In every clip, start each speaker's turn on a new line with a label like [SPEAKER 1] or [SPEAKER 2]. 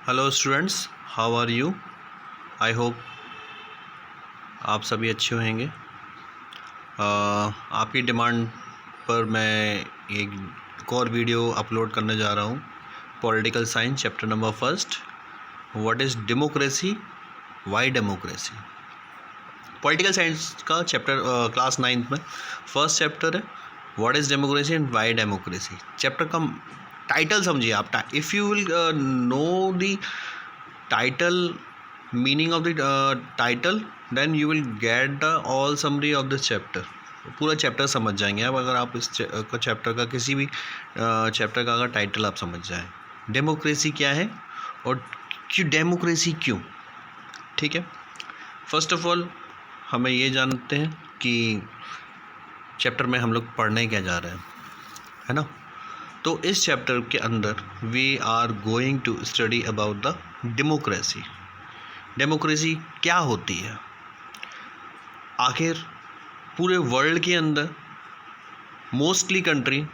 [SPEAKER 1] Hello students, how are you. I hope आप सभी अच्छे होंगे। आपकी डिमांड पर मैं एक और वीडियो अपलोड करने जा रहा हूँ। Political science chapter number first, what is democracy, Y democracy. Political science का चैप्टर क्लास 9th में फर्स्ट चैप्टर है what is democracy and Y democracy. Chapter का टाइटल समझिए आप। If you will know the title meaning of the title, then you will get the all summary of this chapter। पूरा chapter समझ जाएंगे आप अगर आप इस चैप्टर का किसी भी चैप्टर का अगर टाइटल आप समझ जाएं। डेमोक्रेसी क्या है और डेमोक्रेसी क्यों, ठीक है। फर्स्ट ऑफ ऑल हमें ये जानते हैं कि चैप्टर में हम लोग पढ़ने क्या जा रहे हैं, है ना। तो इस चैप्टर के अंदर we are going to study about the democracy. Democracy क्या होती है, आखिर पूरे वर्ल्ड के अंदर मोस्टली कंट्री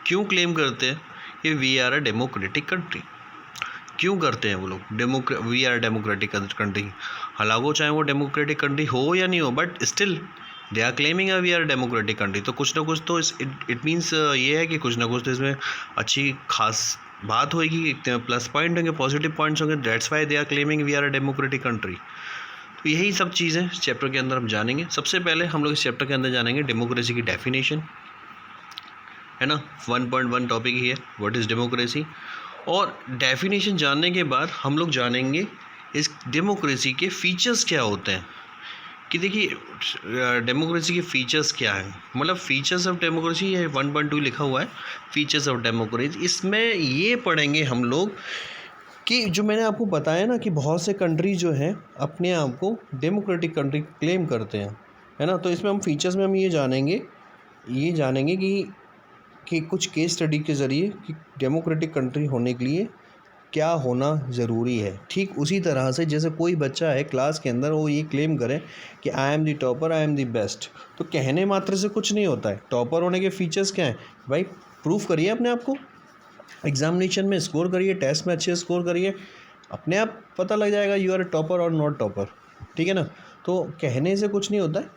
[SPEAKER 1] क्यों क्लेम करते हैं कि we are a democratic country. क्यों करते हैं वो लोग वी आर डेमोक्रेटिक कंट्री। हालांकि चाहे वो डेमोक्रेटिक कंट्री हो या नहीं हो, but still they are claiming we are democratic country. तो कुछ ना कुछ तो इट मीन्स ये है कि कुछ ना कुछ तो इसमें अच्छी खास बात होगी, प्लस पॉइंट होंगे, पॉजिटिव पॉइंट्स होंगे। That's why they are claiming we are a democratic country. तो यही सब चीज़ें चैप्टर के अंदर हम जानेंगे। सबसे पहले हम लोग इस चैप्टर के अंदर जानेंगे डेमोक्रेसी की डेफिनेशन, है ना। 1.1 टॉपिक ही है व्हाट इज़ डेमोक्रेसी। और डेफिनेशन जानने के बाद हम लोग जानेंगे इस डेमोक्रेसी के फीचर्स क्या होते हैं। कि देखिए डेमोक्रेसी के फीचर्स क्या हैं, मतलब फीचर्स ऑफ डेमोक्रेसी, ये 1.2 लिखा हुआ है फीचर्स ऑफ डेमोक्रेसी। इसमें ये पढ़ेंगे हम लोग कि जो मैंने आपको बताया ना कि बहुत से कंट्री जो हैं अपने आप को डेमोक्रेटिक कंट्री क्लेम करते हैं, है ना। तो इसमें हम फीचर्स में हम ये जानेंगे कि कुछ केस स्टडी के ज़रिए कि डेमोक्रेटिक कंट्री होने के लिए क्या होना ज़रूरी है। ठीक उसी तरह से जैसे कोई बच्चा है क्लास के अंदर, वो ये क्लेम करे कि I am the topper, I am the best, तो कहने मात्र से कुछ नहीं होता है। टॉपर होने के फीचर्स क्या हैं भाई, प्रूफ करिए अपने आप को, एग्जामिनेशन में स्कोर करिए, टेस्ट में अच्छे स्कोर करिए, अपने आप पता लग जाएगा यू आर टॉपर और नॉट टॉपर, ठीक है ना। तो कहने से कुछ नहीं होता है,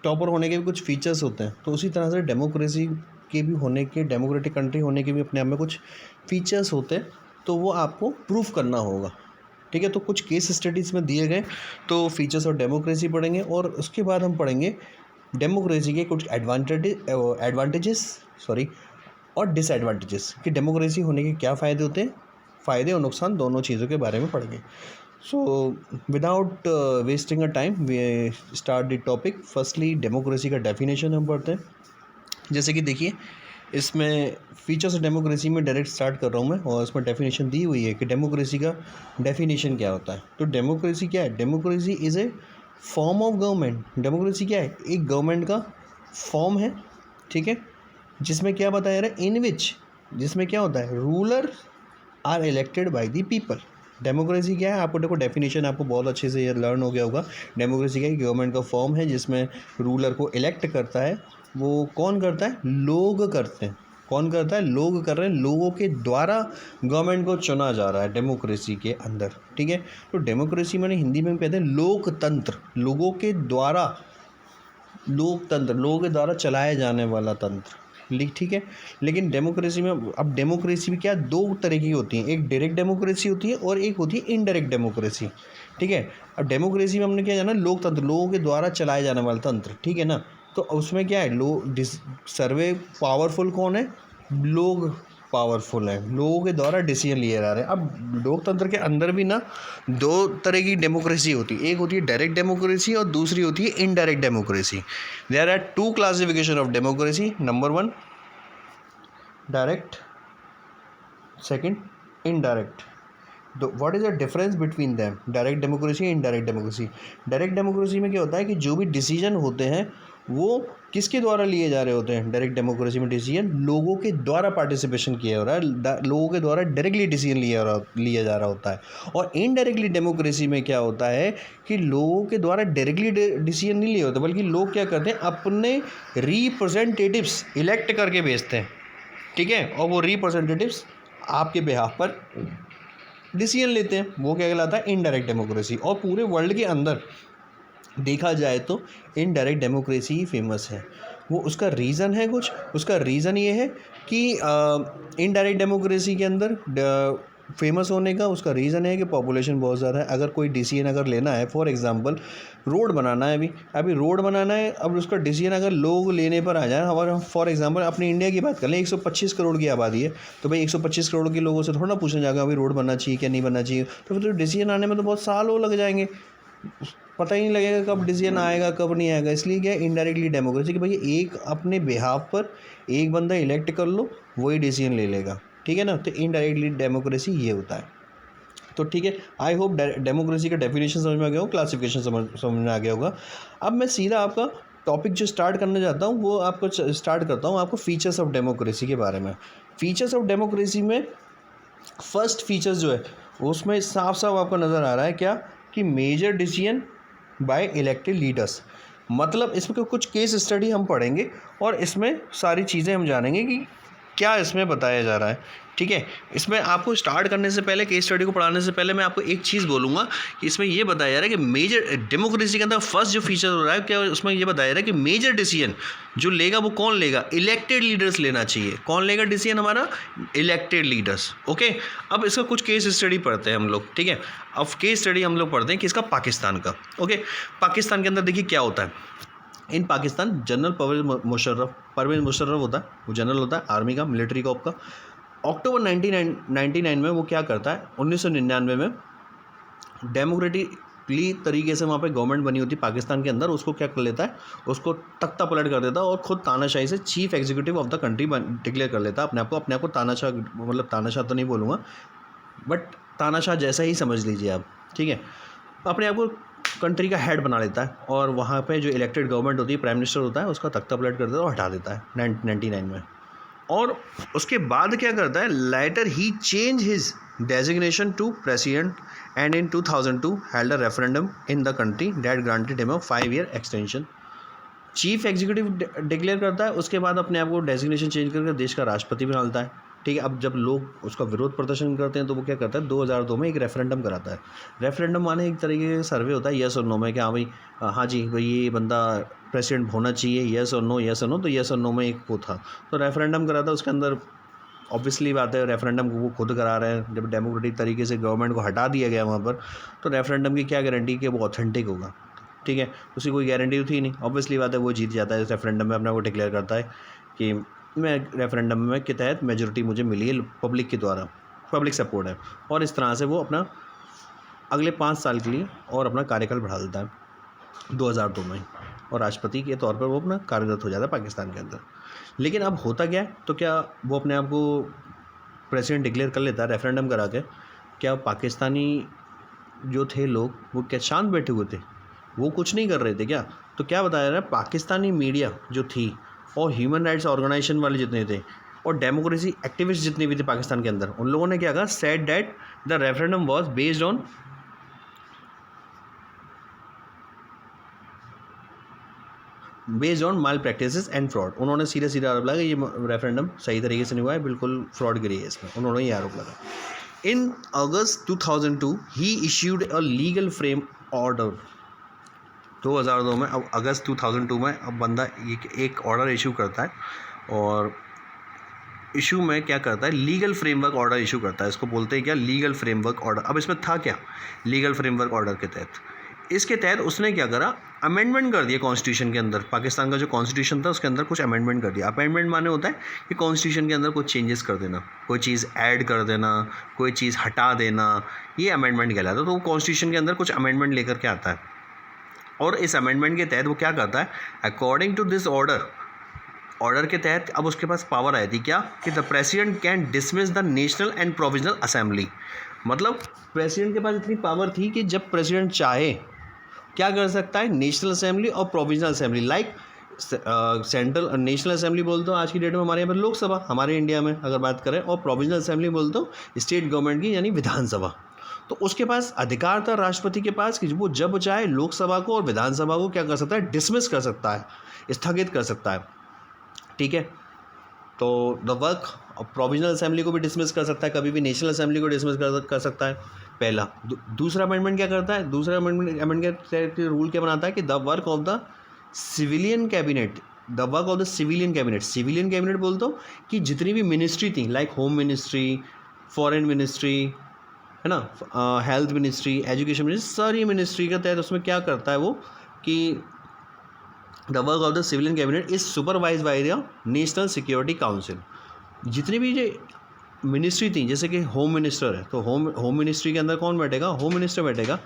[SPEAKER 1] टॉपर होने के भी कुछ फीचर्स होते हैं। तो उसी तरह से डेमोक्रेसी के भी होने के, डेमोक्रेटिक कंट्री होने के भी अपने आप में कुछ फीचर्स होते हैं, तो वो आपको प्रूफ करना होगा, ठीक है। तो कुछ केस स्टडीज़ में दिए गए, तो फीचर्स और डेमोक्रेसी पढ़ेंगे और उसके बाद हम पढ़ेंगे डेमोक्रेसी के कुछ एडवांटेजेस और डिसएडवांटेजेस, कि डेमोक्रेसी होने के क्या फ़ायदे होते हैं, फ़ायदे और नुकसान दोनों चीज़ों के बारे में पढ़ेंगे। So without wasting a time we start the topic. Firstly democracy का डेफिनेशन हम पढ़ते हैं। जैसे कि देखिए इसमें फीचर्स ऑफ डेमोक्रेसी में डायरेक्ट स्टार्ट कर रहा हूँ मैं, और इसमें डेफिनेशन दी हुई है कि डेमोक्रेसी का डेफिनेशन क्या होता है। तो डेमोक्रेसी क्या है, democracy is a form of government. Democracy क्या है, एक गवर्नमेंट का फॉर्म है, ठीक है, जिसमें क्या बताया जा रहा है, इन विच, जिसमें क्या होता है, ruler are elected by the people. Democracy क्या है, आपको देखो डेफिनेशन आपको बहुत अच्छे से ये लर्न हो गया होगा। डेमोक्रेसी क्या है, गवर्नमेंट का फॉर्म है जिसमें रूलर को इलेक्ट करता है। वो कौन करता है, लोग करते हैं। कौन करता है, लोग कर रहे हैं, लोगों के द्वारा गवर्नमेंट को चुना जा रहा है डेमोक्रेसी के अंदर, ठीक है। तो डेमोक्रेसी मैंने हिंदी में कहते हैं लोकतंत्र, लोगों के द्वारा, लोकतंत्र, लोगों के द्वारा चलाया जाने वाला तंत्र, ठीक है। लेकिन डेमोक्रेसी में, अब डेमोक्रेसी भी क्या, दो तरह की होती है, एक डायरेक्ट डेमोक्रेसी होती है और एक होती है इनडायरेक्ट डेमोक्रेसी, ठीक है। अब डेमोक्रेसी में हमने क्या जाना, लोकतंत्र, लोगों के द्वारा चलाया जाने वाला तंत्र, ठीक है ना। तो उसमें क्या है, सर्वे पावरफुल कौन है, लोग पावरफुल है, लोगों के द्वारा डिसीजन लिए जा रहे हैं। अब लोकतंत्र के अंदर भी ना दो तरह की डेमोक्रेसी होती है, एक होती है डायरेक्ट डेमोक्रेसी और दूसरी होती है indirect democracy. There are two classification of democracy, number 1 direct, second indirect. तो what is the difference between them, direct democracy, indirect democracy. Direct democracy में क्या होता है कि जो भी डिसीजन होते हैं वो किसके द्वारा लिए जा रहे होते हैं, डायरेक्ट डेमोक्रेसी में डिसीजन लोगों के द्वारा पार्टिसिपेशन किया हो रहा है, लोगों के द्वारा डायरेक्टली डिसीजन लिया जा रहा होता है। और इनडायरेक्टली डेमोक्रेसी में क्या होता है कि लोगों के द्वारा डायरेक्टली डिसीजन नहीं लिए होते, बल्कि लोग क्या करते हैं, अपने रिप्रेजेंटेटिव्स इलेक्ट करके भेजते हैं, ठीक है। और वो रिप्रेजेंटेटिव्स आपके बिहाफ पर डिसीजन लेते हैं, वो क्या कहलाता है, इनडायरेक्ट डेमोक्रेसी। और पूरे वर्ल्ड के अंदर देखा जाए तो इनडायरेक्ट डेमोक्रेसी ही फेमस है। वो उसका रीज़न है कुछ, उसका रीज़न ये है कि इनडायरेक्ट डेमोक्रेसी के अंदर फेमस होने का उसका रीज़न है कि पॉपुलेशन बहुत ज़्यादा है। अगर कोई डिसीजन अगर लेना है, फॉर एग्जांपल रोड बनाना है, अभी रोड बनाना है, अब उसका डिसीजन अगर लोग लेने पर आ जाए, हमारा फॉर एग्जांपल अपनी इंडिया की बात कर लें, 125 करोड़ की आबादी है, तो भाई 125 करोड़ के लोगों से थोड़ा ना पूछना जाएगा अभी रोड बनना चाहिए क्या नहीं बनना चाहिए, तो फिर तो डिसीजन आने में तो बहुत साल हो लग जाएंगे, पता ही नहीं लगेगा कब डिसीजन आएगा कब नहीं आएगा। इसलिए क्या इनडायरेक्टली डेमोक्रेसी कि भाई एक अपने बिहाफ पर एक बंदा इलेक्ट कर लो, वही डिसीजन ले लेगा, ठीक है ना। तो इनडायरेक्टली डेमोक्रेसी ये होता है। तो ठीक है, आई होप डेमोक्रेसी का डेफिनेशन समझ में आ गया हो, क्लासिफिकेशन समझ में आ गया होगा। अब मैं सीधा आपका टॉपिक जो स्टार्ट करना चाहता हूँ वो आपको स्टार्ट करता हूँ आपको फीचर्स ऑफ डेमोक्रेसी के बारे में। फीचर्स ऑफ डेमोक्रेसी में फर्स्ट फीचर्स जो है उसमें साफ साफ आपको नज़र आ रहा है क्या, कि major decision by elected leaders. मतलब इसमें कुछ केस स्टडी हम पढ़ेंगे और इसमें सारी चीज़ें हम जानेंगे कि क्या इसमें बताया जा रहा है, ठीक है। इसमें आपको स्टार्ट करने से पहले, केस स्टडी को पढ़ाने से पहले मैं आपको एक चीज़ बोलूँगा कि इसमें ये बताया जा रहा है कि मेजर डेमोक्रेसी के अंदर फर्स्ट जो फीचर हो रहा है क्या, उसमें ये बताया जा रहा है कि मेजर डिसीजन जो लेगा वो कौन लेगा, इलेक्टेड लीडर्स लेना चाहिए। कौन लेगा डिसीजन, हमारा इलेक्टेड लीडर्स, ओके। अब इसका कुछ केस स्टडी पढ़ते हैं हम लोग, ठीक है। अब केस स्टडी हम लोग पढ़ते हैं किसका, पाकिस्तान का, ओके। पाकिस्तान के अंदर देखिए क्या होता है। इन पाकिस्तान जनरल परवेज़ मुशर्रफ होता है, वो जनरल होता है आर्मी का, मिलिट्री कॉप का। अक्टूबर 1999 में वो क्या करता है, 1999 में डेमोक्रेटिकली तरीके से वहाँ पे गवर्नमेंट बनी होती है पाकिस्तान के अंदर, उसको क्या कर लेता है, उसको तख्ता पलट कर देता है और ख़ुद तानाशाही से chief executive of the country declare कर लेता है अपने आप को तानाशाह, मतलब तानाशाह तो नहीं बोलूँगा बट तानाशाह जैसा ही समझ लीजिए आप, ठीक है। अपने आप को कंट्री का हेड बना लेता है और वहाँ पे जो इलेक्टेड गवर्नमेंट होती है, प्राइम मिनिस्टर होता है, उसका तख्ता पलट कर देता है और हटा देता है 1999 में। और उसके बाद क्या करता है, later he change his designation to president and in 2002 held a referendum in the country that granted him a 5-year extension. Chief executive declare करता है, उसके बाद अपने आप को डेजिग्नेशन चेंज करके देश का राष्ट्रपति बनाता है, ठीक है। अब जब लोग उसका विरोध प्रदर्शन करते हैं तो वो क्या करता है, 2002 में एक रेफरेंडम कराता है। रेफरेंडम माने एक तरीके का सर्वे होता है, यस और नो में, कि हाँ भाई, हाँ जी भाई ये बंदा प्रेसिडेंट होना चाहिए, यस और नो, यस और नो। तो यस और नो में एक वो था, तो रेफरेंडम कराता है। उसके अंदर ऑब्वियसली बात है, रेफरेंडम को वो खुद करा रहे हैं, जब डेमोक्रेटिक तरीके से गवर्नमेंट को हटा दिया गया वहाँ पर, तो रेफरेंडम की क्या गारंटी कि वो ऑथेंटिक होगा, ठीक है। उसकी कोई गारंटी तो थी नहीं, ऑब्वियसली बात है, वो जीत जाता है रेफरेंडम में, अपना वो डिक्लेयर करता है कि मैं रेफरेंडम में के तहत मेजोरिटी मुझे मिली है पब्लिक के द्वारा, पब्लिक सपोर्ट है, और इस तरह से वो अपना अगले 5 साल के लिए और अपना कार्यकाल बढ़ा देता है 2002 में, और राष्ट्रपति के तौर पर वो अपना कार्यरत हो जाता है पाकिस्तान के अंदर। लेकिन अब होता क्या है, तो क्या वो अपने आप को प्रेसिडेंट डिक्लेयर कर लेता है रेफरेंडम करा के, क्या पाकिस्तानी जो थे लोग वो क्या शांत बैठे हुए थे, वो कुछ नहीं कर रहे थे क्या। तो क्या बताया रहा है, पाकिस्तानी मीडिया जो थी और ह्यूमन राइट्स ऑर्गेनाइजेशन वाले जितने थे और डेमोक्रेसी एक्टिविस्ट जितने भी थे पाकिस्तान के अंदर, उन लोगों ने क्या कहा, said that the referendum was based on mall practices and fraud. उन्होंने सीधा सीधा आरोप लगाया ये रेफरेंडम सही तरीके से नहीं हुआ है, बिल्कुल फ्रॉड गिरी है इसमें, उन्होंने ये आरोप लगाया। In August 2002 he issued a legal frame order. 2002 में, अब अगस्त 2002 में अब बंदा एक ऑर्डर इशू करता है, और इशू में क्या करता है, लीगल फ्रेमवर्क ऑर्डर इशू करता है। इसको बोलते हैं क्या, लीगल फ्रेमवर्क ऑर्डर। अब इसमें था क्या, लीगल फ्रेमवर्क ऑर्डर के तहत, इसके तहत उसने क्या करा, अमेंडमेंट कर दिया कॉन्स्टिट्यूशन के अंदर। पाकिस्तान का जो कॉन्स्टिट्यूशन था उसके अंदर कुछ अमेंडमेंट कर दिया। अमेंडमेंट माने होता है कि कॉन्स्टिट्यूशन के अंदर कुछ चेंजेस कर देना, कोई चीज़ ऐड कर देना, कोई चीज़ हटा देना, ये अमेंडमेंट कहलाता है। तो वो कॉन्स्टिट्यूशन के अंदर कुछ अमेंडमेंट लेकर के आता है, और इस अमेंडमेंट के तहत वो क्या करता है, अकॉर्डिंग टू दिस ऑर्डर के तहत अब उसके पास पावर आई थी क्या, कि the president can dismiss the national and provisional assembly. मतलब प्रेसिडेंट के पास इतनी पावर थी कि जब प्रेसिडेंट चाहे क्या कर सकता है, नेशनल असेंबली और provisional assembly, like central national assembly बोलते हो आज की डेट में हमारे यहाँ पर लोकसभा, हमारे इंडिया में अगर बात करें, और प्रोविजनल असेंबली बोलते हो स्टेट गवर्नमेंट की यानी विधानसभा। तो उसके पास अधिकार था राष्ट्रपति के पास कि वो जब चाहे लोकसभा को और विधानसभा को क्या कर सकता है, डिसमिस कर सकता है, स्थगित कर सकता है, ठीक है। तो द वर्क और प्रोविजनल असेंबली को भी डिसमिस कर सकता है, कभी भी नेशनल असेंबली को डिसमिस कर सकता है, पहला। दूसरा अमेंडमेंट क्या करता है, दूसरा अमेंडमेंट के रूल क्या बनाता है कि the work of the civilian cabinet, the work of the civilian cabinet, civilian cabinet बोलता हूँ कि जितनी भी मिनिस्ट्री थी, like home ministry, foreign ministry, है ना, हेल्थ मिनिस्ट्री, एजुकेशन मिनिस्ट्री, सारी मिनिस्ट्री के तहत उसमें क्या करता है वो कि the work of the civilian cabinet is supervise by the national security council. जितनी भी जो मिनिस्ट्री थी, जैसे कि होम मिनिस्टर है, तो होम मिनिस्ट्री के अंदर कौन बैठेगा, होम मिनिस्टर बैठेगा।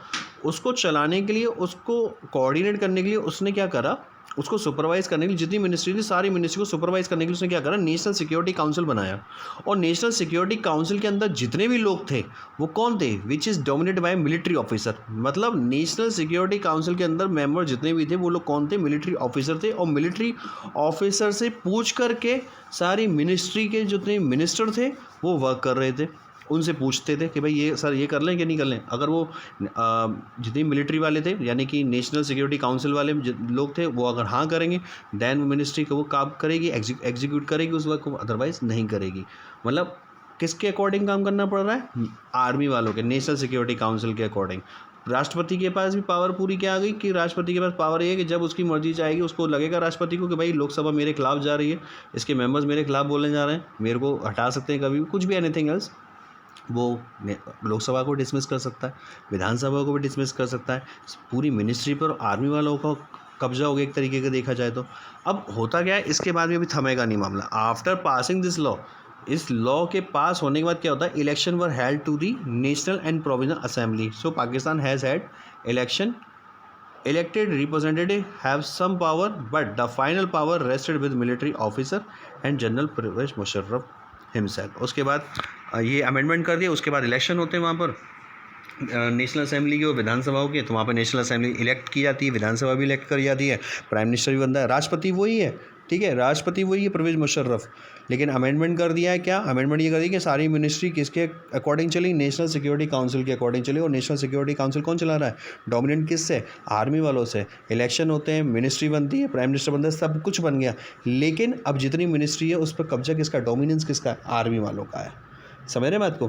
[SPEAKER 1] उसको चलाने के लिए, उसको कोऑर्डिनेट करने के लिए उसने क्या करा, उसको सुपरवाइज करने के लिए जितनी मिनिस्ट्री थी सारी मिनिस्ट्री को सुपरवाइज करने के लिए उसने क्या करा, नेशनल सिक्योरिटी काउंसिल बनाया। और नेशनल सिक्योरिटी काउंसिल के अंदर जितने भी लोग थे वो कौन थे, which is dominated by military officer. मतलब नेशनल सिक्योरिटी काउंसिल के अंदर मेंबर जितने भी थे वो लोग कौन थे, मिलिट्री ऑफिसर थे। और मिलिट्री ऑफिसर से पूछ करके सारी मिनिस्ट्री के जितने मिनिस्टर थे वो वर्क कर रहे थे, उनसे पूछते थे कि भाई ये सर ये कर लें कि नहीं कर लें। अगर वो जितने मिलिट्री वाले थे यानी कि नेशनल सिक्योरिटी काउंसिल वाले लोग थे, वो अगर हाँ करेंगे देन मिनिस्ट्री को वो काम करेगी, एग्जीक्यूट करेगी उस वर्क को, अदरवाइज नहीं करेगी। मतलब किसके अकॉर्डिंग काम करना पड़ रहा है, आर्मी वालों के, नेशनल सिक्योरिटी काउंसिल के अकॉर्डिंग। राष्ट्रपति के पास भी पावर पूरी क्या आ गई कि राष्ट्रपति के पास पावर ये है कि जब उसकी मर्जी चाहेगी, उसको लगेगा राष्ट्रपति को कि भाई लोकसभा मेरे खिलाफ जा रही है, इसके मेंबर्स मेरे खिलाफ बोलने जा रहे हैं, मेरे को हटा सकते हैं कभी भी, कुछ भी एनीथिंग एल्स, वो लोकसभा को डिसमिस कर सकता है, विधानसभा को भी डिसमिस कर सकता है। पूरी मिनिस्ट्री पर आर्मी वालों का कब्जा हो गया एक तरीके का देखा जाए तो। अब होता क्या है, इसके बाद भी अभी थमेगा नहीं मामला। आफ्टर पासिंग दिस लॉ, इस लॉ के पास होने के बाद क्या होता है, election were held to the national and provisional assembly. So Pakistan has had election, elected representative have some power but the final power rested with military officer and General Pervez Musharraf himself। उसके बाद ये amendment कर दिया, उसके बाद election होते हैं वहाँ पर नेशनल असेंबली के और विधानसभाओं के। तो वहाँ पर नेशनल असेंबली इलेक्ट की जाती है, विधानसभा भी इलेक्ट करी जाती है, प्राइम मिनिस्टर भी बनता है, राष्ट्रपति वही है, ठीक है, राष्ट्रपति वही है परवेज मुशर्रफ। लेकिन अमेंडमेंट कर दिया है क्या, अमेंडमेंट ये कर दिया कि सारी मिनिस्ट्री किसके अकॉर्डिंग चली, नेशनल सिक्योरिटी काउंसिल के अकॉर्डिंग चली। और नेशनल सिक्योरिटी काउंसिल कौन चला रहा है, डोमिनेंट किससे, आर्मी वालों से। इलेक्शन होते हैं, मिनिस्ट्री बनती है, प्राइम मिनिस्टर बनता है, सब कुछ बन गया। लेकिन अब जितनी मिनिस्ट्री है उस पर कब्जा किसका, डोमिनेंस किसका, आर्मी वालों का है। समझ रहे बात को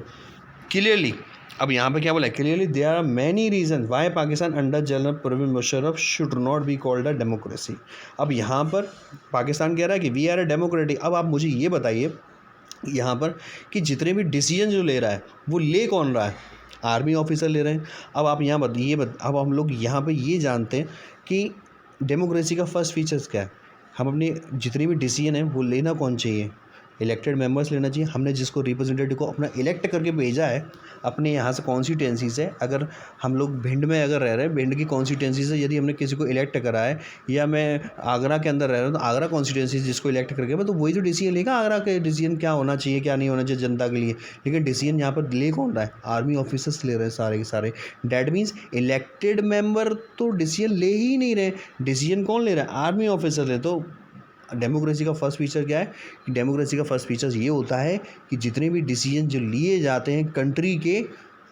[SPEAKER 1] क्लियरली। अब यहाँ पे क्या बोला है, clearly there are many reason why Pakistan under general Parvez Musharraf should not be called a democracy. अब यहाँ पर पाकिस्तान कह रहा है कि वी आर अ डेमोक्रेटिक। अब आप मुझे ये बताइए यहाँ पर कि जितने भी डिसीजन जो ले रहा है वो ले कौन रहा है, आर्मी ऑफिसर ले रहे हैं। अब आप यहाँ अब हम लोग यहाँ पर ये जानते हैं कि डेमोक्रेसी का फर्स्ट फीचर्स क्या है। हम अपनी जितनी भी डिसीजन है वो लेना कौन चाहिए, इलेक्टेड मेंबर्स लेना चाहिए। हमने जिसको रिप्रेजेंटेटिव को अपना इलेक्ट करके भेजा है अपने यहाँ से कॉन्स्टिट्यूंसी से, अगर हम लोग भिंड में अगर रह रहे हैं, भिंड की कॉन्स्टिट्यूंसी से यदि हमने किसी को इलेक्ट करा है, या मैं आगरा के अंदर रह रहा हूँ तो आगरा कॉन्स्टिट्यूंसी से जिसको इलेक्ट करके मैं, तो वही तो डिसीजन लेगा आगरा के डिसीजन क्या होना चाहिए क्या नहीं होना चाहिए जनता के लिए। लेकिन डिसीजन यहाँ पर ले कौन रहा है, आर्मी ऑफिसर्स ले रहे हैं सारे के सारे। डैट मीन्स इलेक्टेड मेंबर तो डिसीजन ले ही नहीं रहे, डिसीजन कौन ले रहा है, आर्मी ऑफिसर ले। तो डेमोक्रेसी का फर्स्ट फीचर क्या है कि डेमोक्रेसी का फर्स्ट फीचर ये होता है कि जितने भी डिसीजन जो लिए जाते हैं कंट्री के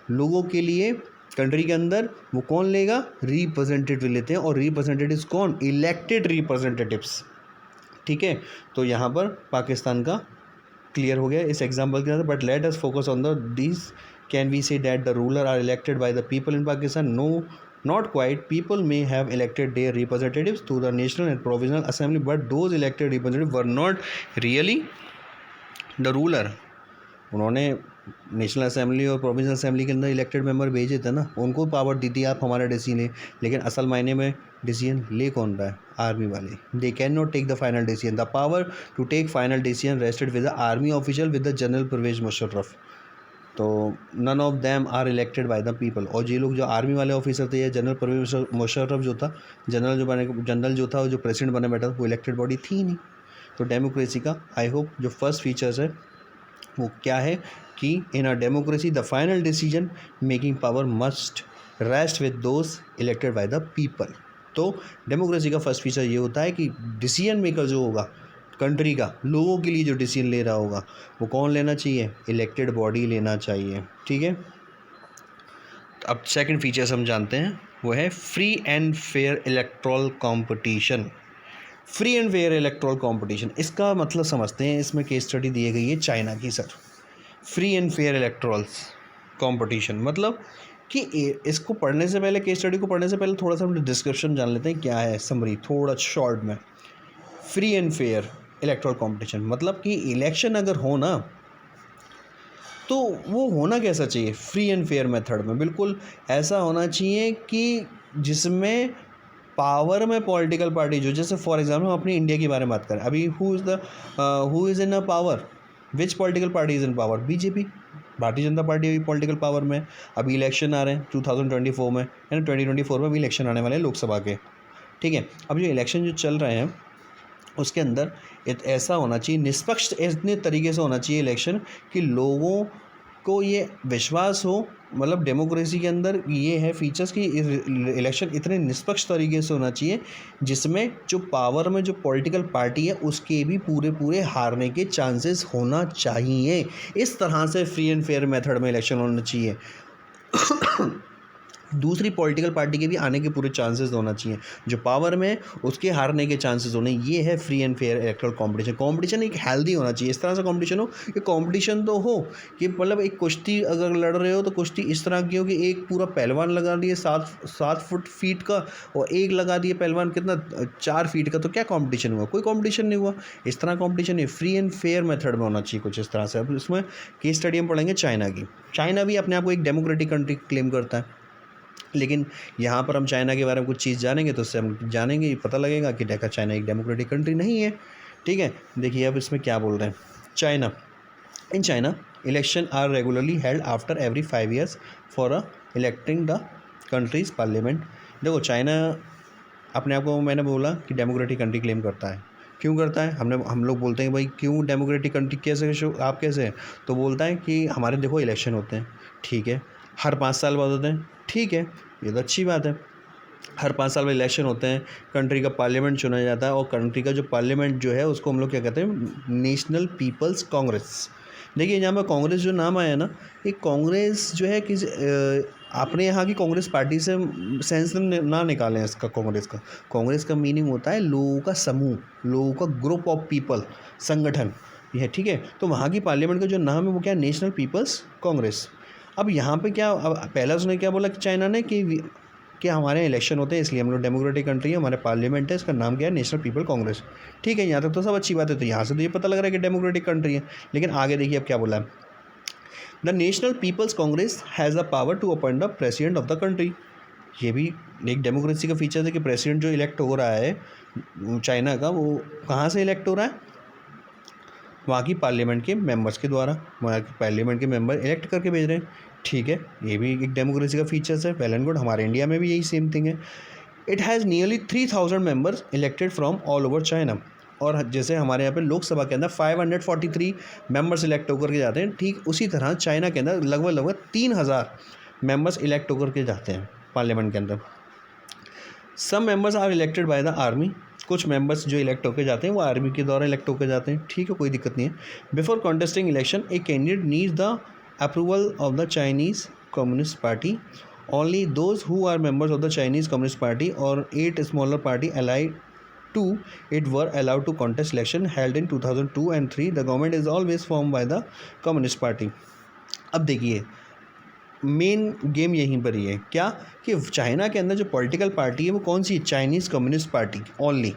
[SPEAKER 1] लोगों के लिए, कंट्री के अंदर, वो कौन लेगा, रिप्रेजेंटेटिव लेते हैं। और रिप्रेजेंटेटिव्स कौन, इलेक्टेड रिप्रेजेंटेटिव्स, ठीक है। तो यहाँ पर पाकिस्तान का क्लियर हो गया इस एग्जाम्पल के अंदर। But let us focus on the this, can we say that the ruler are elected by the people in Pakistan, no not quite. People may have elected their representatives to the national and provisional assembly, but those elected representatives were not really the ruler। उन्होंने national assembly और provincial assembly के अंदर elected member भेजे थे ना, उनको power दी थी आप हमारा डिसीजन ले। लेकिन असल मायने में डिसीजन ले कौन रहा है, आर्मी वाले। They can not take the final decision, the power to take final decision rested with the army official with the general Parvez Musharraf. तो none of them are elected by the people. और ये लोग जो आर्मी वाले officer थे या general Parvez Musharraf जो था, जनरल जो था, जो प्रेसिडेंट बने बैठा, वो इलेक्टेड बॉडी थी नहीं। तो डेमोक्रेसी का आई होप जो फर्स्ट फीचर्स है वो क्या है कि in a democracy the final decision making power must rest with those elected by the people. तो डेमोक्रेसी का फर्स्ट फीचर ये होता है कि डिसीजन मेकर जो होगा कंट्री का, लोगों के लिए जो डिसीजन ले रहा होगा वो कौन लेना चाहिए, इलेक्टेड बॉडी लेना चाहिए, ठीक है। अब सेकंड फीचर्स हम जानते हैं, वो है free and fair electoral competition. Free and fair electoral competition, इसका मतलब समझते हैं। इसमें केस स्टडी दी गई है चाइना की sir. Free and fair electorals competition मतलब कि इसको पढ़ने से पहले, केस स्टडी को पढ़ने से पहले थोड़ा सा हम डिस्क्रिप्शन जान लेते हैं क्या है, समरी थोड़ा शॉर्ट में। Free and fair electoral competition मतलब कि इलेक्शन अगर हो ना तो वो होना कैसा चाहिए, फ्री एंड फेयर मेथड में। बिल्कुल ऐसा होना चाहिए कि जिसमें पावर में पॉलिटिकल पार्टी जो, जैसे फॉर एग्जांपल हम अपनी इंडिया के बारे में बात करें, अभी who is in a power, which political party is in power, BJP, Bharatiya Janata party अभी पॉलिटिकल पावर में। अभी इलेक्शन आ रहे हैं 2024 में, है ना, 2024 में भी इलेक्शन आने वाले हैं लोकसभा के, ठीक है। अब जो इलेक्शन जो चल रहे हैं उसके अंदर ऐसा होना चाहिए, निष्पक्ष इतने तरीके से होना चाहिए इलेक्शन कि लोगों को ये विश्वास हो, मतलब डेमोक्रेसी के अंदर ये है फीचर्स कि इलेक्शन इतने निष्पक्ष तरीके से होना चाहिए जिसमें जो पावर में जो पॉलिटिकल पार्टी है उसके भी पूरे हारने के चांसेस होना चाहिए। इस तरह से फ्री एंड फेयर मेथड में इलेक्शन होना चाहिए। दूसरी पॉलिटिकल पार्टी के भी आने के पूरे चांसेस होना चाहिए, जो पावर में उसके हारने के चांसेस होने। ये है free and fair electoral competition. Competition एक हेल्दी होना चाहिए, इस तरह से कंपटीशन हो कि कंपटीशन तो हो कि मतलब एक कुश्ती अगर लड़ रहे हो तो कुश्ती इस तरह की हो कि एक पूरा पहलवान लगा दिए 7 फीट का और एक लगा दिए पहलवान कितना 4 फीट का, तो क्या कॉम्पिटिशन हुआ, कोई कॉम्पिटिशन नहीं हुआ। इस तरह कॉम्पिटिशन नहीं, फ्री एंड फेयर मेथड में होना चाहिए कुछ इस तरह से। अब इसमें केस स्टडी हम पढ़ेंगे चाइना की। चाइना भी अपने आप को एक डेमोक्रेटिक कंट्री क्लेम करता है, लेकिन यहाँ पर हम चाइना के बारे में कुछ चीज़ जानेंगे तो उससे हम जानेंगे, पता लगेगा कि देखा चाइना एक डेमोक्रेटिक कंट्री नहीं है, ठीक है। देखिए अब इसमें क्या बोल रहे हैं। China, in China election are regularly held after every 5 years for electing the country's parliament. देखो चाइना अपने आप को, मैंने बोला कि डेमोक्रेटिक कंट्री क्लेम करता है। क्यों करता है, हम लोग बोलते हैं भाई क्यों डेमोक्रेटिक कंट्री, कैसे आप कैसे, तो बोलता है कि हमारे देखो इलेक्शन होते हैं, ठीक है, हर 5 साल बाद होते हैं, ठीक है, ये तो अच्छी बात है। हर 5 साल में इलेक्शन होते हैं, कंट्री का पार्लियामेंट चुना जाता है और कंट्री का जो पार्लियामेंट जो है उसको हम लोग क्या कहते हैं, नेशनल पीपल्स कांग्रेस। देखिए यहाँ पर कांग्रेस जो नाम आया ना, ये कांग्रेस जो है किसी अपने यहाँ की कांग्रेस पार्टी से सेंस ना निकालें इसका। कांग्रेस का मीनिंग होता है लोगों का समूह, लोगों का ग्रुप ऑफ पीपल, संगठन, ये ठीक है। तो वहाँ की पार्लियामेंट का जो नाम है वो क्या है, नेशनल पीपल्स कांग्रेस। अब यहाँ पे क्या, अब पहला उसने क्या बोला कि चाइना ने कि हमारे इलेक्शन होते हैं इसलिए हम लोग डेमोक्रेटिक कंट्री है, हमारे पार्लियामेंट है, इसका नाम क्या है, नेशनल पीपल कांग्रेस, ठीक है। यहाँ तक तो सब अच्छी बात है, तो यहाँ से तो ये पता लग रहा है कि डेमोक्रेटिक कंट्री है। लेकिन आगे देखिए अब क्या बोला है, the national people's congress has a power to appoint the president of the country. ये भी एक डेमोक्रेसी का फीचर है कि प्रेसिडेंट जो इलेक्ट हो रहा है चाइना का, वो कहाँ से इलेक्ट हो रहा है, वहाँ की पार्लियामेंट के मेंबर्स के द्वारा, वहाँ के पार्लियामेंट के मेंबर इलेक्ट करके भेज रहे हैं, ठीक है। ये भी एक डेमोक्रेसी का फीचर्स है, वेल एंड गुड। हमारे इंडिया में भी यही सेम थिंग है। It has nearly 3000 members elected from all over China. और जैसे हमारे यहाँ पे लोकसभा के अंदर 543 मेंबर्स इलेक्ट होकर के जाते हैं, ठीक उसी तरह चाइना के अंदर लगभग 3000 मेंबर्स इलेक्ट होकर के जाते हैं पार्लियामेंट के अंदर। Some members are elected by the army. कुछ मेंबर्स जो इलेक्ट होकर जाते हैं वो आर्मी के द्वारा इलेक्ट होकर जाते हैं, ठीक है, कोई दिक्कत नहीं है। Before contesting election a candidate needs the approval of the Chinese communist party. Only those who are members of the Chinese communist party और 8 smaller party allied to it were allowed to contest election held in 2002 and 3. The government is always formed by the communist party. अब देखिए main game यहीं पर ही है क्या, कि China के अंदर जो पॉलिटिकल पार्टी है वो कौन सी है, चाइनीज़ कम्युनिस्ट पार्टी ओनली।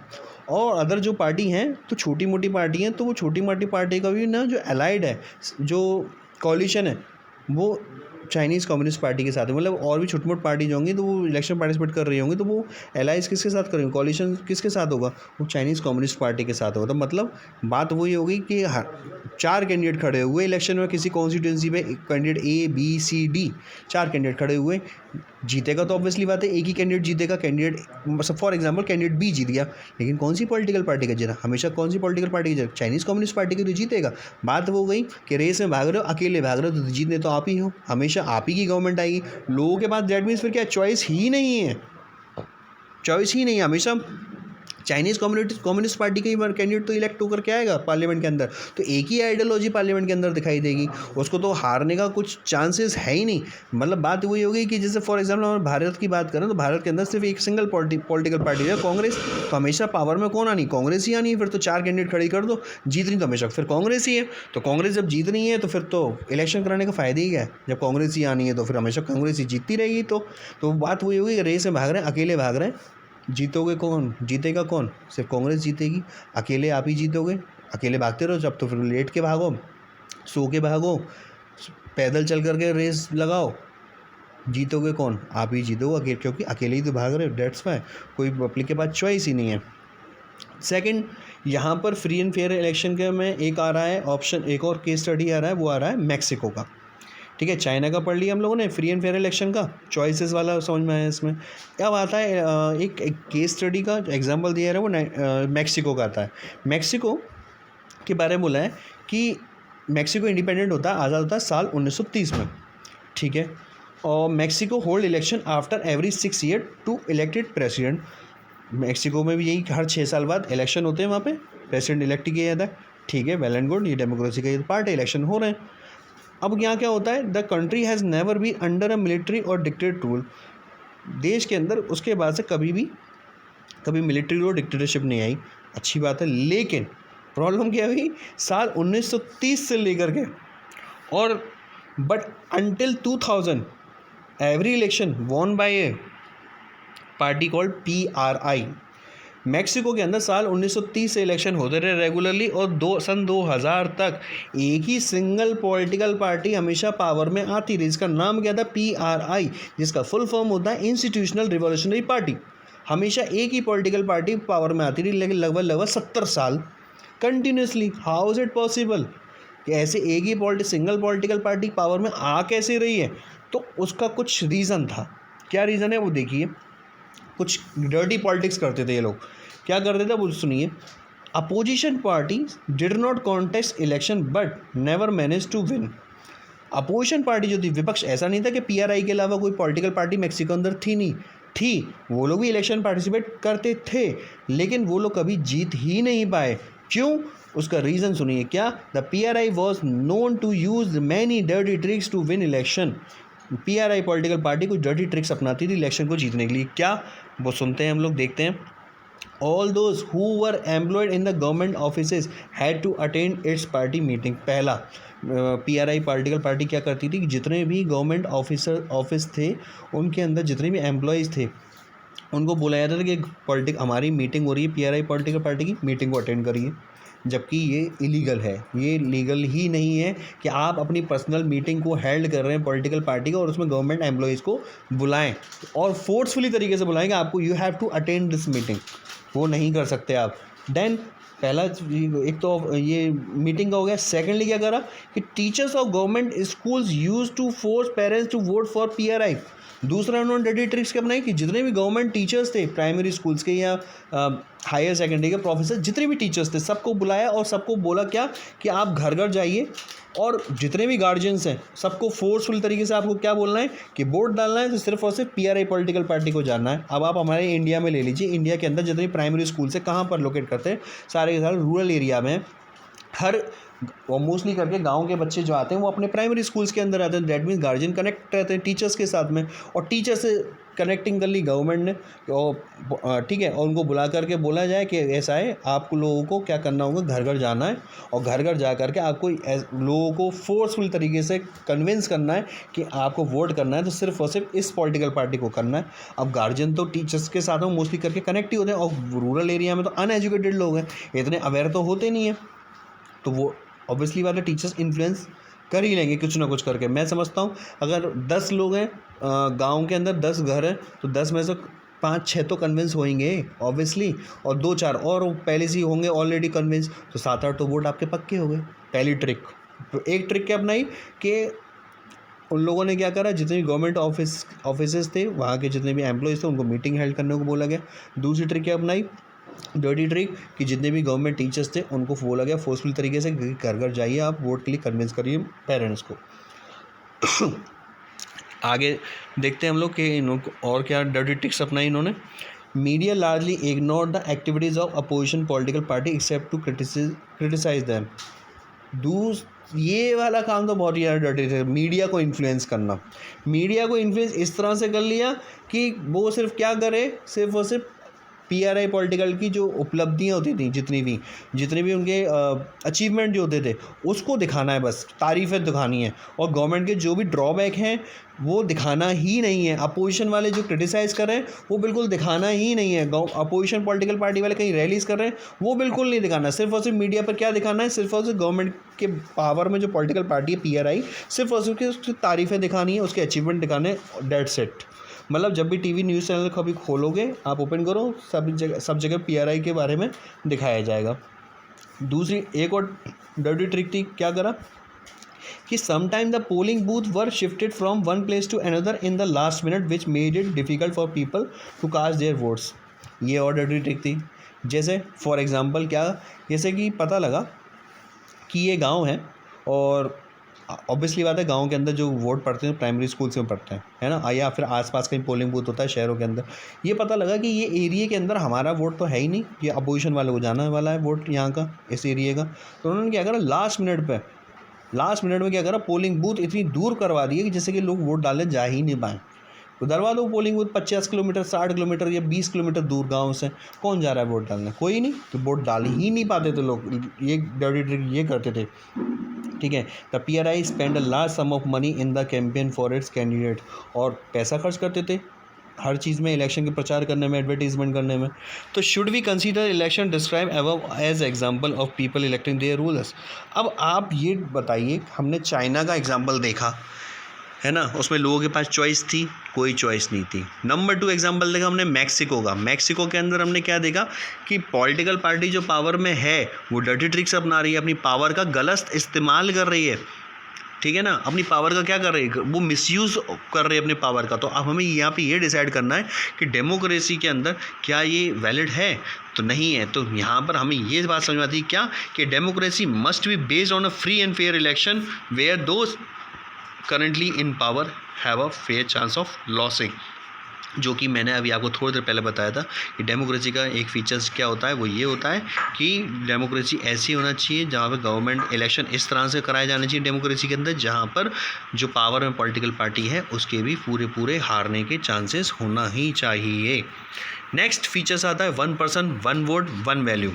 [SPEAKER 1] और अदर जो पार्टी हैं तो छोटी मोटी पार्टी हैं, तो वो छोटी मोटी पार्टी का भी ना जो अलाइड है, जो कॉलिशन है, वो चाइनीज़ कम्युनिस्ट पार्टी के साथ है। मतलब और भी छोटी मोटी पार्टी जो होंगी तो वो इलेक्शन पार्टिसिपेट कर रही होंगी, तो वो एलाइज किसके साथ करेंगे, कॉलिशन किसके साथ होगा, वो चाइनीज़ कम्युनिस्ट पार्टी के साथ होगा। तो मतलब बात वही होगी कि 4 कैंडिडेट खड़े हुए इलेक्शन में, किसी कॉन्स्टिट्यूंसी में candidate A B C D 4 candidate खड़े हुए, जीतेगा तो ऑब्वियसली बात है एक ही कैंडिडेट जीतेगा। Candidate for example candidate B जीत गया, लेकिन कौन सी पॉलिटिकल पार्टी का जीता, हमेशा कौन सी पॉलिटिकल पार्टी का, चाइनीज़ कम्युनिस्ट पार्टी की तो जीतेगा। बात वो गई कि रेस में भाग रहे हो, अकेले भाग रहे हो, तो जीतने तो आप ही हो, हमेशा आप ही की गवर्नमेंट आएगी। लोगों के पास दैट मीन्स फिर क्या, चॉइस ही नहीं है, चॉइस ही नहीं है, हमेशा
[SPEAKER 2] चाइनीज़ कम्युनिस्ट पार्टी का ही कैंडिडेट तो इलेक्ट होकर के आएगा पार्लियामेंट के अंदर, तो एक ही आइडियोलॉजी पार्लियामेंट के अंदर दिखाई देगी, उसको तो हारने का कुछ चांसेस है ही नहीं। मतलब बात वही होगी कि जैसे फॉर एग्जांपल हम भारत की बात करें तो भारत के अंदर सिर्फ एक सिंगल पॉलिटिकल पार्टी है कांग्रेस, तो हमेशा पावर में कौन आनी, कांग्रेस ही आनी है। फिर तो 4 कैंडिडेट खड़ी कर दो, जीत रही तो हमेशा फिर कांग्रेस ही है। तो कांग्रेस जब जीत रही है तो फिर तो इलेक्शन कराने का फ़ायदा ही क्या है, जब कांग्रेस ही आनी है तो फिर हमेशा कांग्रेस ही जीतती रहेगी। तो बात वही होगी, रेस में भाग रहे हैं, अकेले भाग रहे हैं, जीतोगे कौन, जीतेगा कौन, सिर्फ कांग्रेस जीतेगी, अकेले आप ही जीतोगे। अकेले भागते रहो जब तो फिर लेट के भागो, सो के भागो, पैदल चल करके रेस लगाओ, जीतोगे कौन, आप ही जीतोगे अकेले, क्योंकि अकेले ही तो भाग रहे हो, डेट्स वाई, कोई पब्लिक के पास चॉइस ही नहीं है। सेकंड, यहाँ पर फ्री एंड फेयर इलेक्शन के में एक आ रहा है ऑप्शन, एक और केस स्टडी आ रहा है, वो आ रहा है मैक्सिको का। ठीक है, चाइना का पढ़ लिया हम लोगों ने, फ्री एंड फेयर इलेक्शन का चॉइसेस वाला समझ में आया इसमें। अब आता है एक केस स्टडी का एग्जांपल दिया है वो मैक्सिको का आता है। मैक्सिको के बारे में बोला है कि मैक्सिको इंडिपेंडेंट होता है, आज़ाद होता है साल 1930 में। ठीक है, और Mexico hold election after every 6 year to elected president. Mexico में भी यही हर 6 साल बाद इलेक्शन होते हैं, वहाँ पे प्रेसिडेंट इलेक्ट किया जाता है। ठीक है, वेल एंड गुड, ये डेमोक्रेसी का पार्ट है, इलेक्शन हो रहे हैं। अब यहाँ क्या होता है, the country has never be under a military और डिक्टेटर रूल। देश के अंदर उसके बाद से कभी मिलिट्री और डिक्टेटरशिप नहीं आई, अच्छी बात है। लेकिन प्रॉब्लम क्या हुई, साल 1930 से लेकर के और but until 2000 every election won by A party called PRI। Mexico के अंदर साल 1930 से इलेक्शन होते रहे रेगुलरली, और सन 2000 तक एक ही सिंगल पॉलिटिकल पार्टी हमेशा पावर में आती रही, जिसका नाम क्या था, PRI, जिसका फुल फॉर्म होता है इंस्टीट्यूशनल रिवॉल्यूशनरी पार्टी। हमेशा एक ही पॉलिटिकल पार्टी पावर में आती रही, लेकिन लगभग 70 साल continuously. How is it possible कि ऐसे एक ही सिंगल पॉलिटिकल पार्टी पावर में आ कैसे रही है? तो उसका कुछ रीज़न था। क्या रीज़न है वो देखिए। कुछ डर्टी पॉलिटिक्स करते थे ये लोग। क्या करते थे वो सुनिए। Opposition party did not contest election but never manage to win. Opposition party जो थी, विपक्ष, ऐसा नहीं था कि PRI के अलावा कोई पॉलिटिकल पार्टी मैक्सिको अंदर थी, वो लोग भी इलेक्शन पार्टिसिपेट करते थे, लेकिन वो लोग कभी जीत ही नहीं पाए। क्यों? उसका रीज़न सुनिए। क्या? The PRI was known to use many dirty tricks to win election. PRI political party कुछ डर्टी ट्रिक्स अपनाती थी इलेक्शन को जीतने के लिए। क्या? वो सुनते हैं हम लोग, देखते हैं। All those who were employed in the government offices had to attend its party meeting. पहला, PRI पॉलिटिकल पार्टी क्या करती थी कि जितने भी गवर्नमेंट ऑफिस थे उनके अंदर जितने भी एम्प्लॉयज़ थे उनको बुलाया जाता था कि हमारी मीटिंग हो रही है, PRI पॉलिटिकल पार्टी की मीटिंग को अटेंड करिए। जबकि ये इलीगल है, ये लीगल ही नहीं है कि आप अपनी पर्सनल मीटिंग को हेल्ड कर रहे हैं पॉलिटिकल पार्टी का और उसमें गवर्नमेंट एम्प्लॉयज़ को बुलाएं और फोर्सफुली तरीके से बुलाएं कि आपको you have to attend this meeting. वो नहीं कर सकते आप। देन पहला एक तो ये मीटिंग का हो गया। सेकेंडली क्या करा कि teachers of government schools use to force parents to vote for PRI। दूसरा उन्होंने डर्टी ट्रिक्स क्या बनाई कि जितने भी गवर्नमेंट टीचर्स थे, प्राइमरी स्कूल्स के या हायर सेकेंडरी के प्रोफेसर, जितने भी टीचर्स थे, सबको बुलाया और सबको बोला क्या कि आप घर घर जाइए और जितने भी गार्जियंस हैं सबको फोर्सफुल तरीके से आपको क्या बोलना है कि वोट डालना है तो सिर्फ और सिर्फ PRI पॉलिटिकल पार्टी को जानना है। अब आप हमारे इंडिया में ले लीजिए, इंडिया के अंदर जितने प्राइमरी स्कूल से कहाँ पर लोकेट करते हैं, सारे के सारे रूरल एरिया में। हर मोस्टली करके गांव के बच्चे जो आते हैं वो अपने प्राइमरी स्कूल्स के अंदर आते हैं। दैट मीन्स गार्जियन कनेक्ट रहते हैं टीचर्स के साथ में, और टीचर से कनेक्टिंग कर ली गवर्नमेंट ने, और ठीक है, और उनको बुला करके बोला जाए कि ऐसा है, आप लोगों को क्या करना होगा, घर घर जाना है और घर घर जा करके आपको लोगों को फोर्सफुल तरीके से कन्विंस करना है कि आपको वोट करना है तो सिर्फ और सिर्फ इस पॉलिटिकल पार्टी को करना है। अब गार्जियन तो टीचर्स के साथ में मोस्टली करके कनेक्ट ही होते हैं, और रूरल एरिया में तो अनएजुकेटेड लोग हैं, इतने अवेयर तो होते नहीं हैं, तो वो ऑब्वियसली बात है टीचर्स इन्फ्लुएंस कर ही लेंगे कुछ ना कुछ करके। मैं समझता हूँ अगर 10 लोग हैं गांव के अंदर, 10 घर हैं, तो 10 में से 5-6 तो कन्विंस होंगे ऑब्वियसली, और 2-4 और पहले से ही होंगे ऑलरेडी कन्विंस, तो 7-8 तो वोट आपके पक्के हो गए। पहली ट्रिक। तो एक ट्रिक क्या अपनाई कि उन लोगों ने क्या करा, जितने भी गवर्नमेंट ऑफिसेज थे वहाँ के जितने भी एम्प्लॉयज़ थे उनको मीटिंग हेल्ड करने को बोला गया। दूसरी ट्रिक क्या अपनाई, डर्टी ट्रिक, कि जितने भी गवर्नमेंट टीचर्स थे उनको बोला गया फोर्सफुल तरीके से घर घर जाइए, आप वोट के लिए कन्विंस करिए पेरेंट्स को। आगे देखते हैं हम लोग कि इनको और क्या डर्टी ट्रिक्स अपनाई इन्होंने। Media largely ignore the activities of opposition political party except to criticise them. ये वाला काम तो बहुत ही ज़्यादा डर्टी है, मीडिया को इन्फ्लुएंस करना। मीडिया को इन्फ्लुएंस इस तरह से कर लिया कि वो सिर्फ क्या करे, सिर्फ और सिर्फ पीआरआई पॉलिटिकल की जो उपलब्धियाँ होती थी, जितने भी उनके अचीवमेंट जो होते थे उसको दिखाना है, बस तारीफ़ें दिखानी है, और गवर्नमेंट के जो भी ड्रॉबैक हैं वो दिखाना ही नहीं है। अपोजिशन वाले जो क्रिटिसाइज़ कर रहे हैं वो बिल्कुल दिखाना ही नहीं है। अपोजिशन पॉलिटिकल पार्टी वाले कहीं रैलीज़ कर रहे हैं वो बिल्कुल नहीं दिखाना। सिर्फ और सिर्फ मीडिया पर क्या दिखाना है, सिर्फ और सिर्फ गवर्नमेंट के पावर में जो पॉलिटिकल पार्टी है पीआरआई, सिर्फ और सिर्फ उसकी तारीफ़ें दिखानी है, उसके अचीवमेंट दिखाने, डेट्स इट। मतलब जब भी टीवी न्यूज़ चैनल कभी खोलोगे, आप ओपन करो, सब जगह पीआरआई के बारे में दिखाया जाएगा। दूसरी एक और डर्टी ट्रिक थी, क्या करा कि sometime the polling booth were shifted from one place to another in the last minute which made it difficult for people to cast their votes. ये और डर्टी ट्रिक थी। जैसे फॉर एग्जांपल क्या, जैसे कि पता लगा कि ये गांव है, और ऑब्वियसली बात है गांव के अंदर जो वोट पड़ते हैं प्राइमरी स्कूल से पढ़ते हैं, है ना, या फिर आसपास कहीं पोलिंग बूथ होता है शहरों के अंदर। ये पता लगा कि ये एरिया के अंदर हमारा वोट तो है ही नहीं, ये अपोजिशन वाले को जाना वाला है वोट यहाँ का, इस एरिया का। तो उन्होंने क्या करा, लास्ट मिनट में क्या करा, पोलिंग बूथ इतनी दूर करवा दी है कि जैसे कि लोग वोट डालने जा ही नहीं पाएँ। तो डरवा दो पोलिंग बूथ 50 किलोमीटर, 60 किलोमीटर या 20 किलोमीटर दूर गांव से, कौन जा रहा है वोट डालने, कोई नहीं। तो वोट डाल ही नहीं पाते थे लोग, ये डर्टी ट्रिक ये करते थे, ठीक है। The PRI spend a large some of money in the campaign for its candidate, और पैसा खर्च करते थे हर चीज़ में, इलेक्शन के प्रचार करने में, एडवर्टीजमेंट करने में। तो should we consider election describe above as example of people electing their rulers. अब आप ये बताइए, हमने चाइना का एग्जाम्पल देखा है ना, उसमें लोगों के पास चॉइस थी, कोई चॉइस नहीं थी। नंबर 2 एग्जांपल देखा हमने मैक्सिको का। मैक्सिको के अंदर हमने क्या देखा कि पॉलिटिकल पार्टी जो पावर में है वो डर्टी ट्रिक्स अपना रही है, अपनी पावर का गलत इस्तेमाल कर रही है, ठीक है ना, अपनी पावर का क्या कर रही है, वो मिसयूज़ कर रही है अपने पावर का। तो अब हमें यहाँ पे ये डिसाइड करना है कि डेमोक्रेसी के अंदर क्या ये वैलिड है, तो नहीं है। तो यहाँ पर हमें ये बात समझ आती है क्या, कि democracy must be based on a free and fair election where those currently in power have a fair chance of losing, जो कि मैंने अभी आपको थोड़ी देर पहले बताया था कि डेमोक्रेसी का एक फीचर्स क्या होता है, वो ये होता है कि डेमोक्रेसी ऐसी होना चाहिए जहाँ पर गवर्नमेंट इलेक्शन इस तरह से कराए जाने चाहिए डेमोक्रेसी के अंदर, जहाँ पर जो पावर में पॉलिटिकल पार्टी है उसके भी पूरे हारने के चांसेस होना ही चाहिए। नेक्स्ट फीचर्स आता है 1 पर्सन 1 वोट 1 वैल्यू।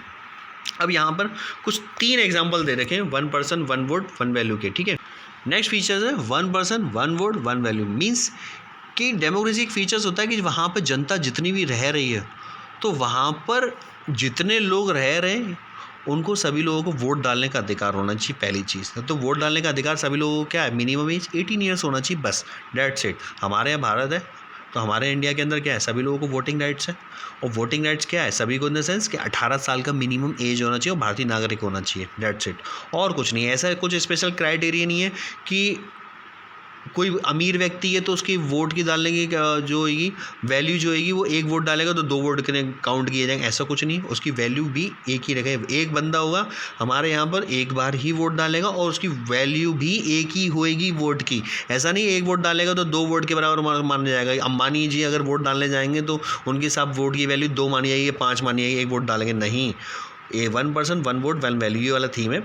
[SPEAKER 2] अब यहाँ पर कुछ 3 एग्जाम्पल दे रखे हैं 1 पर्सन 1 वोट 1 वैल्यू के, ठीक है। नेक्स्ट फीचर्स है 1 पर्सन 1 वोट 1 वैल्यू। मीन्स कि डेमोक्रेसी एक फीचर्स होता है कि वहाँ पर जनता जितनी भी रह रही है, तो वहाँ पर जितने लोग रह रहे हैं उनको सभी लोगों को वोट डालने का अधिकार होना चाहिए, पहली चीज़। तो वोट डालने का अधिकार सभी लोगों को क्या है, मिनिमम एज 18 ईयर्स होना चाहिए, बस डेट्स इट। हमारे यहाँ भारत है, तो हमारे इंडिया के अंदर क्या है, सभी लोगों को वोटिंग राइट्स है। और वोटिंग राइट्स क्या है, सभी को इन द सेंस कि 18 साल का मिनिमम एज होना चाहिए और भारतीय नागरिक होना चाहिए, डेट्स इट। और कुछ नहीं है, ऐसा कुछ स्पेशल क्राइटेरिया नहीं है कि कोई अमीर व्यक्ति है तो उसकी वोट की डालने की जो होगी वैल्यू जो होगी वो 1 वोट डालेगा तो 2 वोट के काउंट किए जाएंगे, ऐसा कुछ नहीं। उसकी वैल्यू भी एक ही रहेगा। एक बंदा होगा हमारे यहाँ पर एक बार ही वोट डालेगा और उसकी वैल्यू भी एक ही होएगी वोट की। ऐसा नहीं 1 वोट डालेगा तो 2 वोट के बराबर माना जाएगा। अंबानी जी अगर वोट डालने जाएंगे तो उनके साथ वोट की वैल्यू 2 मानी जाएगी, 5 मानी जाएगी, 1 वोट डालेंगे नहीं। 1 पर्सन 1 वोट 1 वैल्यू ये वाला थीम है,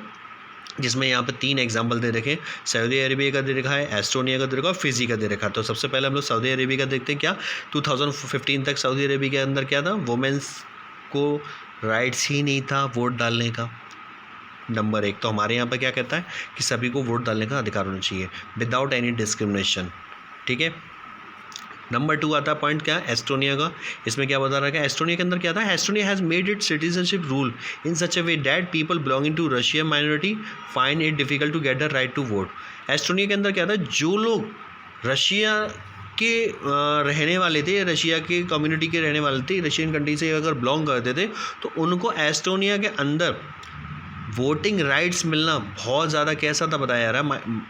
[SPEAKER 2] जिसमें यहाँ पे 3 एग्जाम्पल दे रखे। सऊदी अरेबिया का दे रखा है, एस्टोनिया का दे रखा है, फिजी का दे रखा है। तो सबसे पहले हम लोग सऊदी अरेबिया का देखते हैं। क्या 2015 तक सऊदी अरेबिया के अंदर क्या था, वुमेंस को राइट्स ही नहीं था वोट डालने का, नंबर 1। तो हमारे यहाँ पर क्या कहता है कि सभी को वोट डालने का अधिकार होना चाहिए विदाउट एनी डिस्क्रिमिनेशन, ठीक है। नंबर 2 आता है पॉइंट क्या है, एस्टोनिया का। इसमें क्या बता रहा है, एस्टोनिया के अंदर क्या था, Estonia has made it citizenship rule in such a way that people belonging to Russian minority find it difficult to get the right to vote. Estonia के अंदर क्या था, जो लोग रशिया के रहने वाले थे, रशिया के कम्युनिटी के रहने वाले थे, रशियन कंट्री से अगर बिलोंग करते थे, तो उनको एस्टोनिया के अंदर वोटिंग राइट्स मिलना बहुत ज़्यादा कैसा था बताया जा रहा है,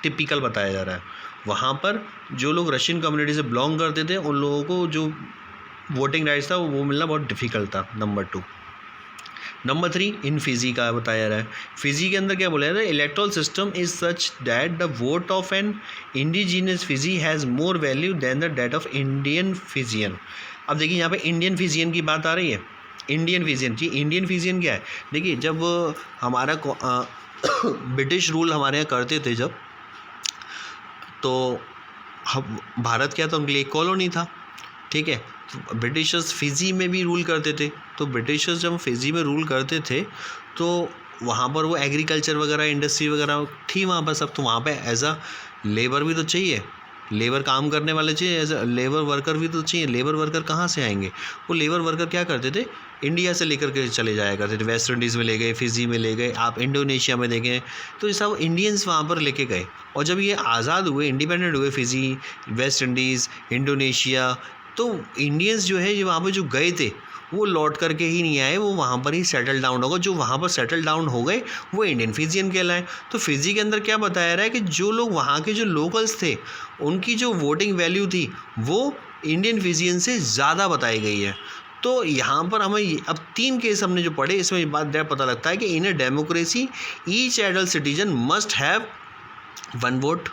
[SPEAKER 2] टिपिकल बताया जा रहा है। वहाँ पर जो लोग रशियन कम्युनिटी से बिलोंग करते थे उन लोगों को जो वोटिंग राइट्स था वो मिलना बहुत डिफ़िकल्ट था, नंबर 2। नंबर 3 इन फिजी का बताया जा रहा है। फिजी के अंदर क्या बोला जा रहा है, electoral system is such that the vote of an indigenous Fiji has more value than the date of Indian Fijian.
[SPEAKER 1] अब देखिए यहाँ पे इंडियन फिजियन की बात आ रही है। इंडियन फिजियन जी, इंडियन फिजियन क्या है? देखिए जब हमारा ब्रिटिश रूल हमारे यहाँ करते थे जब, तो हम भारत क्या था, उनके लिए एक कॉलोनी था, ठीक है। तो ब्रिटिशर्स फिजी में भी रूल करते थे। तो ब्रिटिशर्स जब फिजी में रूल करते थे तो वहाँ पर वो एग्रीकल्चर वगैरह, इंडस्ट्री वगैरह थी वहाँ पर सब। तो वहाँ पे एज अ लेबर भी तो चाहिए, लेबर काम करने वाले चाहिए, एज अ लेबर वर्कर भी तो चाहिए। लेबर वर्कर कहाँ से आएंगे? वो लेबर वर्कर क्या करते थे, इंडिया से लेकर के चले जाया करते थे। वेस्ट इंडीज़ में ले गए, फिजी में ले गए, आप इंडोनेशिया में देखें तो ये सब इंडियंस वहाँ पर लेके गए। और जब ये आज़ाद हुए, इंडिपेंडेंट हुए, फिजी, वेस्ट इंडीज़, इंडोनेशिया, तो इंडियंस जो है, ये वहाँ पर जो गए थे वो लौट करके ही नहीं आए, वो वहाँ पर ही सेटल डाउन हो गए। जो वहाँ पर सेटल डाउन हो गए वो इंडियन फिजियन कहलाए। तो फिजी के अंदर क्या बताया रहा है कि जो लोग वहाँ के जो लोकल्स थे, उनकी जो वोटिंग वैल्यू थी वो इंडियन फिजियन से ज़्यादा बताई गई है। तो यहाँ पर हमें अब 3 केस हमने जो पढ़े, इसमें ये बात पता लगता है कि in a democracy each adult citizen must have 1 vote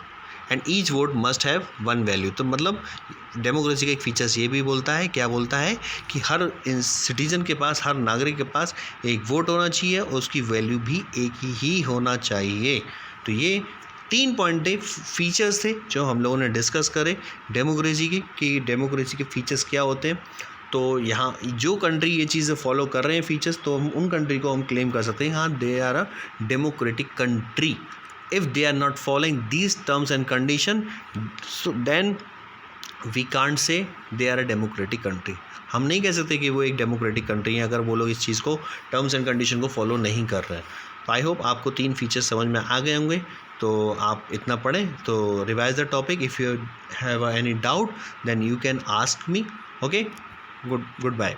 [SPEAKER 1] and each vote must have 1 value. तो मतलब डेमोक्रेसी का एक फीचर्स ये भी बोलता है, क्या बोलता है कि हर सिटीजन के पास, हर नागरिक के पास एक वोट होना चाहिए और उसकी वैल्यू भी एक ही होना चाहिए। तो ये 3 पॉइंट थे, फीचर्स थे जो हम लोगों ने डिस्कस करे डेमोक्रेसी के, कि डेमोक्रेसी के फीचर्स क्या होते हैं। तो यहाँ जो कंट्री ये चीज़ें फॉलो कर रहे हैं फीचर्स, तो हम उन कंट्री को हम क्लेम कर सकते हैं हाँ they are a democratic country. If they are not following these terms and condition, so then we can't say they are a democratic country। हम नहीं कह सकते कि वो एक डेमोक्रेटिक कंट्री है अगर वो लोग इस चीज़ को, टर्म्स एंड कंडीशन को फॉलो नहीं कर रहे हैं। तो आई होप आपको 3 फीचर्स समझ में आ गए होंगे। तो आप इतना पढ़ें, तो revise the topic. If you have any doubt then you can ask me. Okay, good bye.